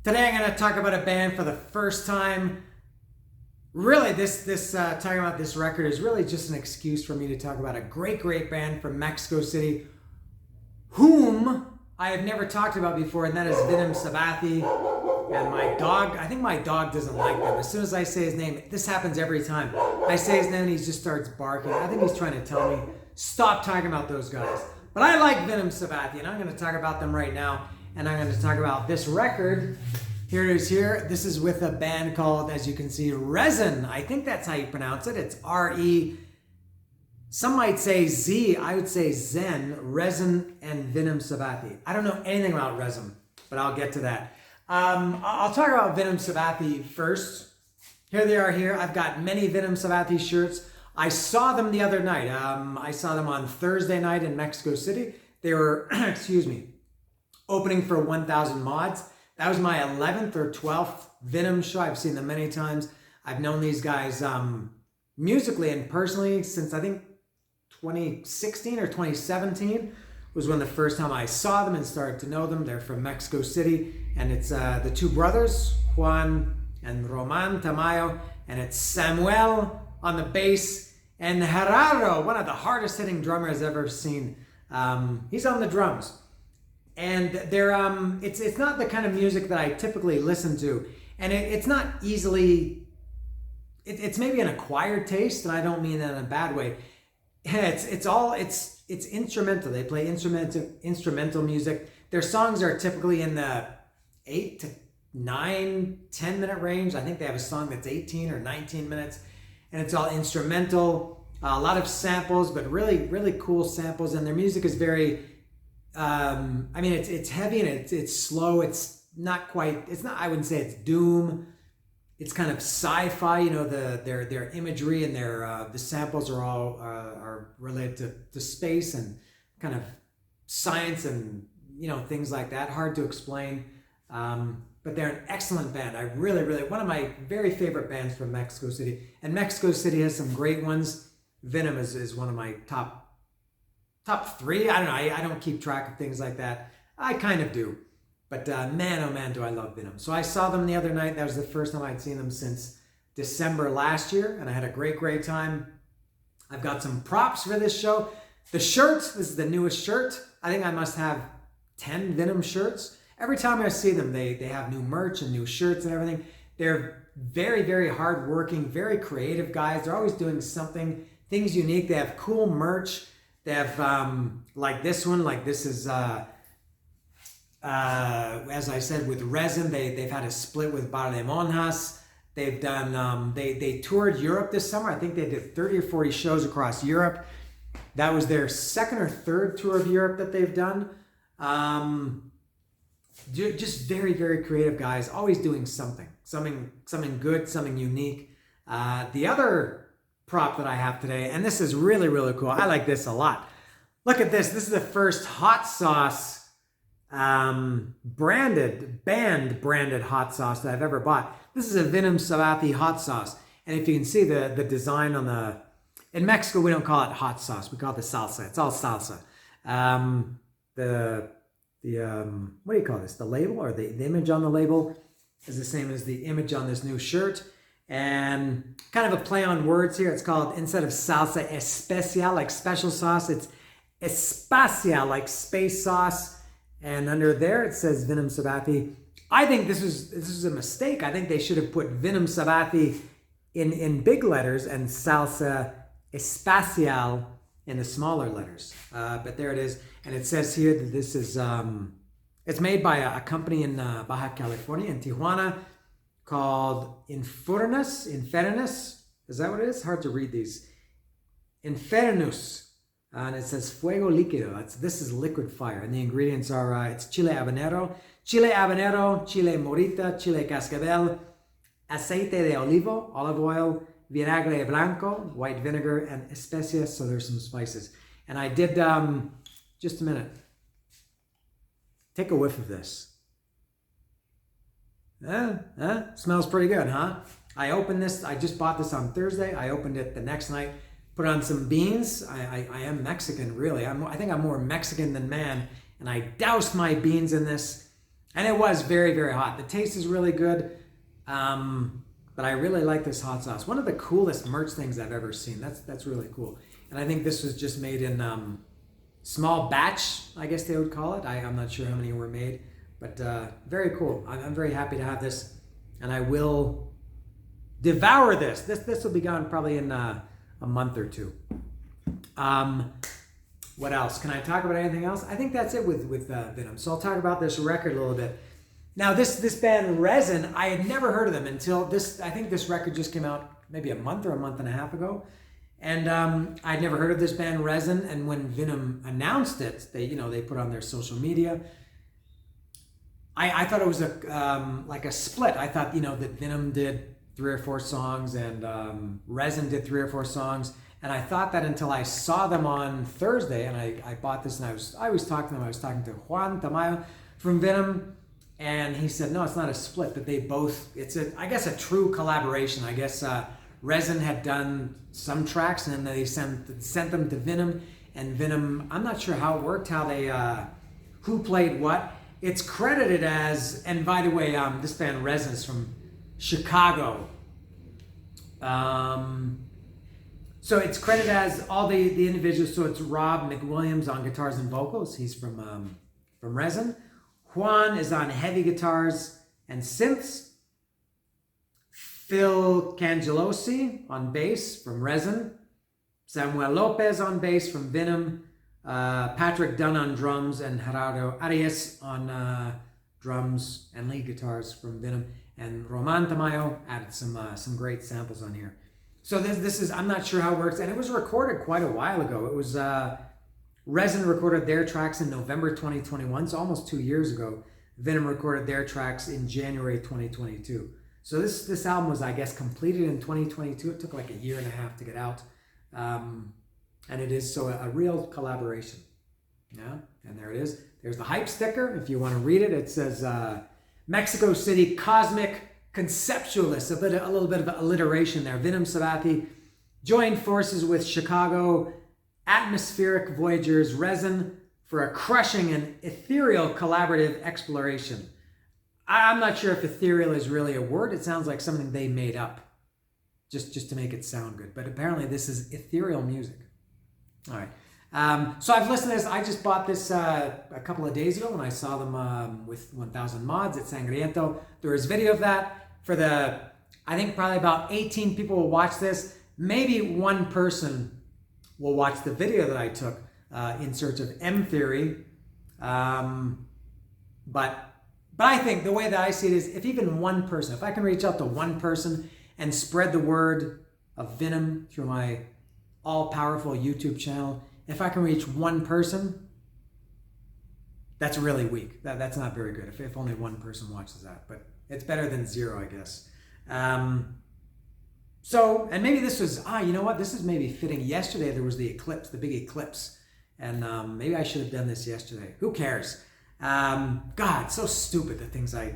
Today I'm going to talk about a band for the first time. Really, talking about this record is really just an excuse for me to talk about a great band from Mexico City, whom I have never talked about before, and that is Vinnum Sabbathi. And my dog, I think my dog doesn't like them. As soon as I say his name, this happens every time. I say his name and he just starts barking. I think he's trying to tell me, stop talking about those guys. But I like Vinnum Sabbathi, and I'm going to talk about them right now. And I'm going to talk about this record. Here it is here. This is with a band called, as you can see, REZN. I think that's how you pronounce it. It's R-E. Some might say Z. I would say Zen, REZN, and Vinnum Sabbathi. I don't know anything about REZN, but I'll get to that. I'll talk about Vinnum Sabbathi first. Here they are here. I've got many Vinnum Sabbathi shirts. I saw them the other night. I saw them on Thursday night in Mexico City. They were, excuse me, opening for 1,000 Mods. That was my 11th or 12th Vinnum show. I've seen them many times. I've known these guys musically and personally since I think 2016 or 2017 was when the first time I saw them and started to know them. They're from Mexico City, and it's the two brothers, Juan and Roman Tamayo, and it's Samuel on the bass, and Gerardo, one of the hardest hitting drummers I've ever seen. He's on the drums. And they're it's not the kind of music that I typically listen to, and it's not easily. It's maybe an acquired taste, and I don't mean that in a bad way. It's instrumental. They play instrumental music. Their songs are typically in the 8 to 9, 10 minute range. I think they have a song that's 18 or 19 minutes, and it's all instrumental. A lot of samples, but really cool samples, and their music is very. It's heavy and it's slow. It's not quite. It's not. I wouldn't say it's doom. It's kind of sci-fi. You know, their imagery and their the samples are all are related to space and kind of science and things like that. Hard to explain. But they're an excellent band. I really one of my very favorite bands from Mexico City. And Mexico City has some great ones. Vinnum is one of my top 3. I don't know. I don't keep track of things like that. I kind of do. But man, oh man, do I love Vinnum. So I saw them the other night. That was the first time I'd seen them since December last year. And I had a great time. I've got some props for this show. The shirt, this is the newest shirt. I think I must have 10 Vinnum shirts. Every time I see them, they have new merch and new shirts and everything. They're very hardworking, very creative guys. They're always doing something, things unique. They have cool merch. They have, like this one, like this is, as I said, with REZN, they've had a split with Bar de Monjas. They've done, they toured Europe this summer. I think they did 30 or 40 shows across Europe. That was their second or third tour of Europe that they've done. Just very creative guys, always doing something good, something unique. The other prop that I have today, and this is really cool. I like this a lot. Look at this. This is the first hot sauce branded hot sauce that I've ever bought. This is a Vinnum Sabbathi hot sauce, and if you can see the design on the, in Mexico we don't call it hot sauce, we call it the salsa. It's all salsa. What do you call this? The label, or the image on the label is the same as the image on this new shirt. And kind of a play on words here. It's called, instead of salsa especial, like special sauce, it's espacial, like space sauce. And under there it says Vinnum Sabbathi. I think this is a mistake. I think they should have put Vinnum Sabbathi in big letters and salsa espacial in the smaller letters. But there it is. And it says here that this is, it's made by a company in Baja California, in Tijuana, called Infernus. Is that what it is? Hard to read these. Infernus. And it says fuego líquido. This is liquid fire. And the ingredients are, it's chile habanero, chile morita, chile cascabel, aceite de olivo, olive oil, vinagre blanco, white vinegar, and especias. So there's some spices. And I did, just a minute. Take a whiff of this. Smells pretty good, huh? I opened this, I just bought this on Thursday. I opened it the next night, put on some beans. I am Mexican, really. I think I'm more Mexican than man. And I doused my beans in this. And it was very, very hot. The taste is really good. But I really like this hot sauce. One of the coolest merch things I've ever seen. That's really cool. And I think this was just made in small batch, I guess they would call it. I'm not sure how many were made, but very cool. I'm very happy to have this, and I will devour this. This will be gone probably in a month or two. What else? Can I talk about anything else? I think that's it with Vinnum. So I'll talk about this record a little bit. Now this band REZN, I had never heard of them until this. I think this record just came out maybe a month or a month and a half ago, and I'd never heard of this band REZN. And when Vinnum announced it, they put on their social media. I thought it was like a split. I thought that Vinnum did 3 or 4 songs and REZN did 3 or 4 songs. And I thought that until I saw them on Thursday, and I bought this, and I was talking to them. I was talking to Juan Tamayo from Vinnum, and he said, no, it's not a split, but they both, it's I guess a true collaboration. I guess REZN had done some tracks, and then they sent them to Vinnum, and Vinnum, I'm not sure how it worked, how they, who played what. It's credited as, and by the way, this band REZN is from Chicago. So it's credited as all the individuals. So it's Rob McWilliams on guitars and vocals. He's from REZN. Juan is on heavy guitars and synths. Phil Cangelosi on bass from REZN. Samuel Lopez on bass from Vinnum. Patrick Dunn on drums, and Gerardo Arias on drums and lead guitars from Vinnum. And Roman Tamayo added some great samples on here. So this is, I'm not sure how it works, and it was recorded quite a while ago. It was REZN recorded their tracks in November 2021, so almost 2 years ago. Vinnum recorded their tracks in January 2022. So this album was, I guess, completed in 2022. It took like a year and a half to get out, and it is so a real collaboration. Yeah, and there it is. There's the hype sticker. If you want to read it, it says Mexico City Cosmic Conceptualists, a little bit of alliteration there. Vinnum Sabbathi joined forces with Chicago Atmospheric Voyagers REZN for a crushing and ethereal collaborative exploration. I'm not sure if ethereal is really a word. It sounds like something they made up just to make it sound good. But apparently this is ethereal music. All right. So I've listened to this. I just bought this a couple of days ago when I saw them with 1000 Mods at Sangriento. There was video of that. I think probably about 18 people will watch this. Maybe one person will watch the video that I took in search of M Theory. But I think the way that I see it is, if even one person, if I can reach out to one person and spread the word of Vinnum through my all-powerful YouTube channel, if I can reach one person, that's really weak. That's not very good if only one person watches that. But it's better than 0, I guess. So, and maybe this was, you know what? This is maybe fitting. Yesterday there was the eclipse, the big eclipse. And maybe I should have done this yesterday. Who cares? God, so stupid the things I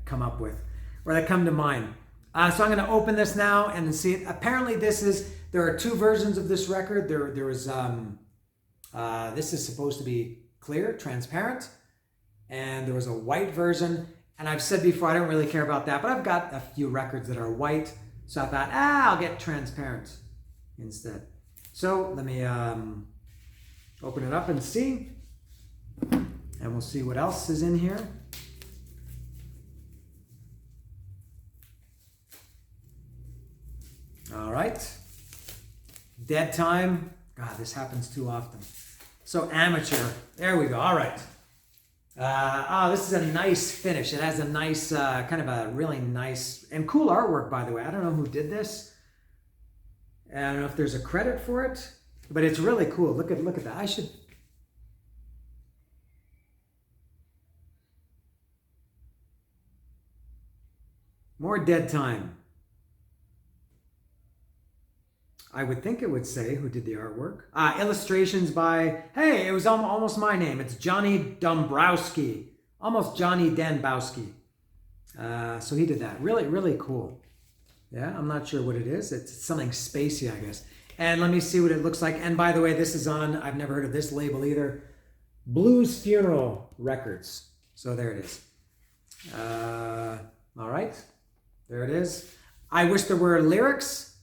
come up with, or that come to mind. So I'm going to open this now and see it. Apparently there are 2 versions of this record. There was, this is supposed to be clear, transparent, and there was a white version. And I've said before, I don't really care about that, but I've got a few records that are white. So I thought, I'll get transparent instead. So let me open it up and see. And we'll see what else is in here. All right. Dead Time. God, this happens too often. So amateur. There we go. All right. This is a nice finish. It has a nice, kind of a really nice and cool artwork, by the way. I don't know who did this. I don't know if there's a credit for it, but it's really cool. Look at that. I should. More Dead Time. I would think it would say who did the artwork. Illustrations by, hey, it was almost my name. It's Johnny Dombrowski. Almost Johnny Danbowski. So he did that. Really, really cool. Yeah, I'm not sure what it is. It's something spacey, I guess. And let me see what it looks like. And by the way, this is on, I've never heard of this label either, Blues Funeral Records. So there it is. All right, there it is. I wish there were lyrics,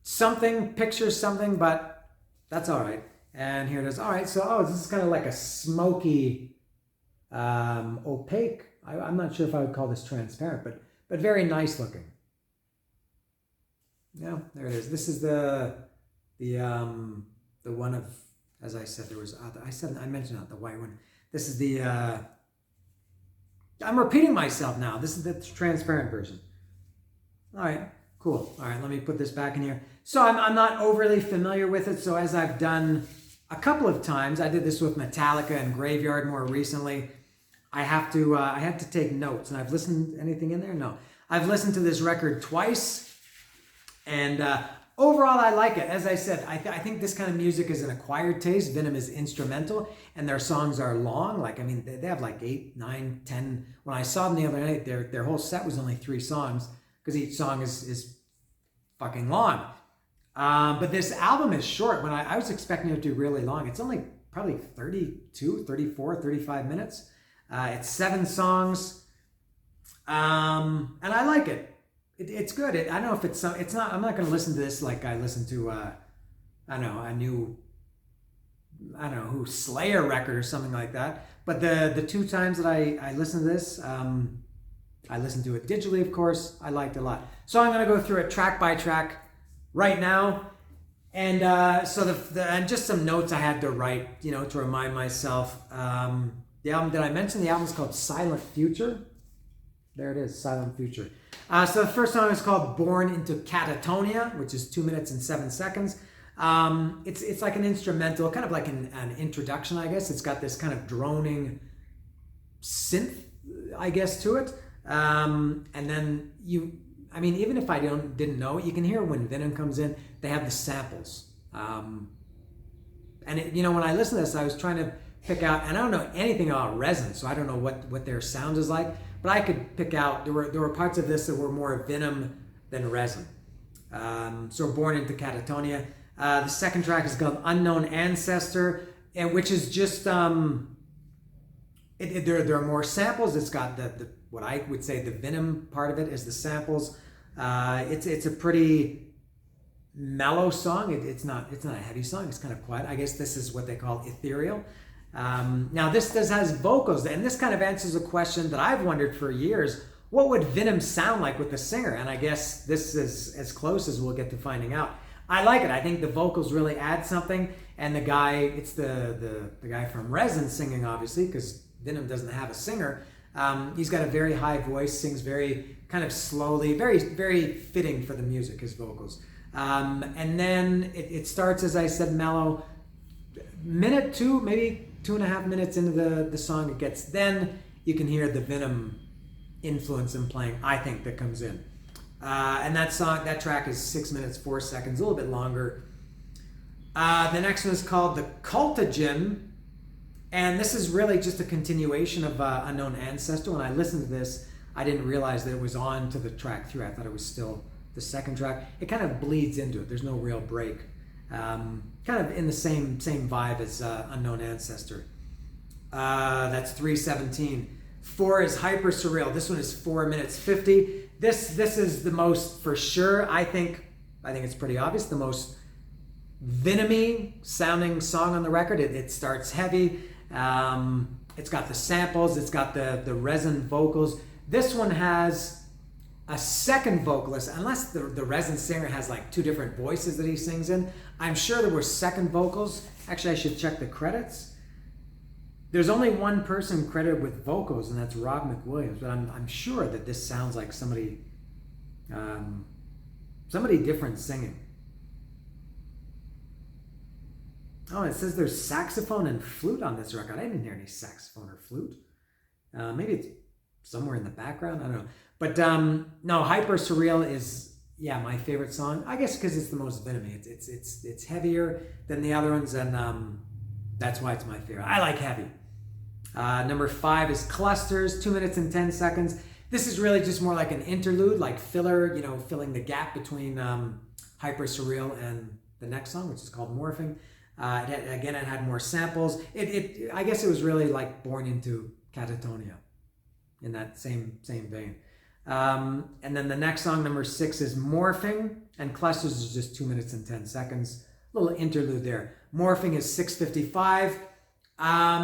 something, pictures, something, but that's all right. And here it is. All right, so this is kind of like a smoky, opaque. I'm not sure if I would call this transparent, but very nice looking. Yeah, there it is. This is the one of, as I said, there was I mentioned the white one. This is the I'm repeating myself now. This is the transparent version. All right, cool. All right, let me put this back in here. So I'm not overly familiar with it. So as I've done a couple of times, I did this with Metallica and Graveyard more recently. I had to take notes, and I've listened. Anything in there? No. I've listened to this record twice. And overall, I like it. As I said, I think this kind of music is an acquired taste. Vinnum is instrumental, and their songs are long. Like, I mean, they have like 8, 9, 10. When I saw them the other night, their whole set was only 3 songs, because each song is fucking long. But this album is short. When I was expecting it to be really long. It's only probably 32, 34, 35 minutes. It's 7 songs. And I like it. It's good. I don't know if it's not. I'm not going to listen to this like I listened to I don't know who, Slayer record or something like that. But the 2 times that I listened to this, I listened to it digitally, of course. I liked it a lot. So I'm going to go through it track by track right now, and and just some notes I had to write, to remind myself. The album, did I mention the album is called Silent Future? There it is, Silent Future. So the first song is called Born into Catatonia, which is 2 minutes and 7 seconds. It's like an instrumental, kind of like an introduction, I guess. It's got this kind of droning synth, I guess, to it. And then even if I didn't know it, you can hear when Vinnum comes in, they have the samples. And when I listened to this, I was trying to pick out, and I don't know anything about REZN, so I don't know what their sound is like. But I could pick out, there were parts of this that were more Vinnum than REZN. So Born into Catatonia. The second track is called Unknown Ancestor, which is just, there are more samples. It's got the what I would say the Vinnum part of it is the samples. It's a pretty mellow song. It's not a heavy song. It's kind of quiet. I guess this is what they call ethereal. Now this has vocals, and this kind of answers a question that I've wondered for years. What would Vinnum sound like with the singer? And I guess this is as close as we'll get to finding out. I like it. I think the vocals really add something, and the guy, it's the guy from REZN singing, obviously, because Vinnum doesn't have a singer. He's got a very high voice, sings very kind of slowly, very, very fitting for the music, his vocals. And then it starts, as I said, mellow. Minute 2, maybe 2.5 minutes into the song, it gets, then you can hear the Vinnum influence in playing, I think, that comes in. And that track is 6 minutes 4 seconds, a little bit longer. The next one is called The Cultogen, and this is really just a continuation of Unknown Ancestor. When I listened to this, I didn't realize that it was on to the track 3. I thought it was still the second track. It kind of bleeds into it. There's no real break. Kind of in the same vibe as Unknown Ancestor. That's 3:17. 4 is Hyper Surreal. This one is 4 minutes 50. This is the most, for sure, I think it's pretty obvious, the most Vinnum-y sounding song on the record. It starts heavy. It's got the samples. It's got the REZN vocals. This one has a second vocalist, unless the REZN singer has like 2 different voices that he sings in. I'm sure there were second vocals. Actually, I should check the credits. There's only one person credited with vocals, and that's Rob McWilliams. But I'm sure that this sounds like somebody different singing. Oh, it says there's saxophone and flute on this record. I didn't hear any saxophone or flute. Maybe it's somewhere in the background. I don't know. But no, Hyper Surreal is, my favorite song. I guess because it's the most Vinnum-y. It's heavier than the other ones, and that's why it's my favorite. I like heavy. Number 5 is Clusters, 2 minutes and 10 seconds. This is really just more like an interlude, like filler, filling the gap between Hyper Surreal and the next song, which is called Morphing. It had more samples. I guess it was really like Born into Catatonia. in that same vein. And then the next song, number 6, is Morphing, and Clusters is just 2 minutes and 10 seconds. A little interlude there. Morphing is 6:55.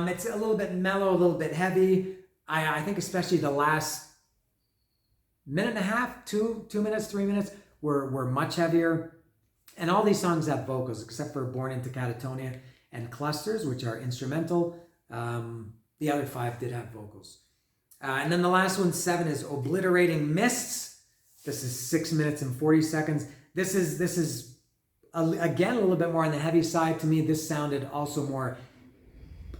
It's a little bit mellow, a little bit heavy. I think especially the last minute and a half, 2 minutes, 3 minutes were much heavier. And all these songs have vocals, except for Born into Catatonia and Clusters, which are instrumental. The other 5 did have vocals. And then the last one, 7, is Obliterating Mists. This is 6 minutes and 40 seconds. This is again a little bit more on the heavy side. To me, this sounded also more.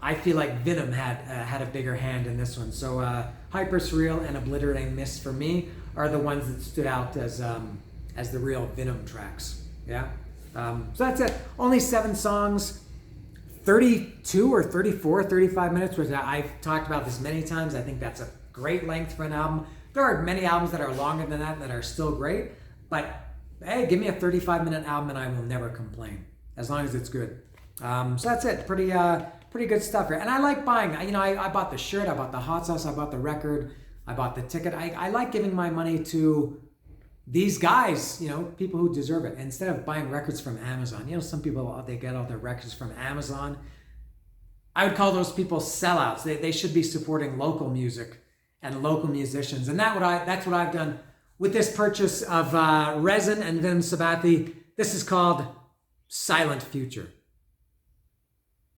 I feel like Vinnum had a bigger hand in this one. So Hyper Surreal and Obliterating Mists for me are the ones that stood out as the real Vinnum tracks. Yeah. So that's it. Only 7 songs. 32 or 34, 35 minutes, which I've talked about this many times. I think that's a great length for an album. There are many albums that are longer than that are still great, but hey, give me a 35-minute album and I will never complain, as long as it's good. So that's it. Pretty good stuff here. And I like buying. I bought the shirt, I bought the hot sauce, I bought the record, I bought the ticket. I like giving my money to these guys, people who deserve it, instead of buying records from Amazon. Some people, they get all their records from Amazon. I would call those people sellouts. They should be supporting local music and local musicians. And that's what I've done with this purchase of REZN and Vinnum Sabbathi. This is called Silent Future.